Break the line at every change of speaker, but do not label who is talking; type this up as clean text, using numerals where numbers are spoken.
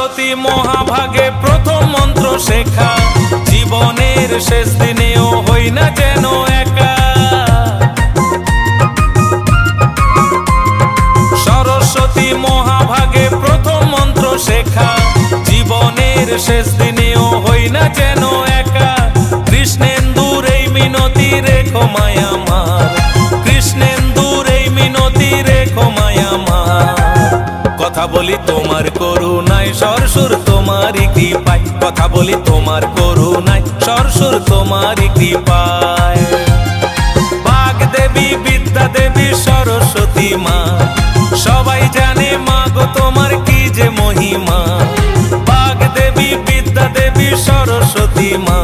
সরস্বতী মহাভাগে প্রথম মন্ত্র শেখা, জীবনের শেষ দিনেও হই না যেন একা। সরস্বতী মহাভাগে প্রথম মন্ত্র শেখা, জীবনের শেষ দিনেও হই না যেন একা। কৃষ্ণেন্দুর এই মিনতি রেখো মায়া আমার, কৃষ্ণেন্দুর এই মিনতি রেখো মায়া আমার। কথা বলি তোমার করুণায়, সরসুর তোমারই কৃপায়, কথা বলি তোমার করুণায়, সরসুর তোমারই কৃপায়। বাগদেবী বিদ্যা দেবী সরস্বতী মা, সবাই জানে মা গো তোমার কি যে মহিমা। বাগদেবী বিদ্যা দেবী সরস্বতী মা,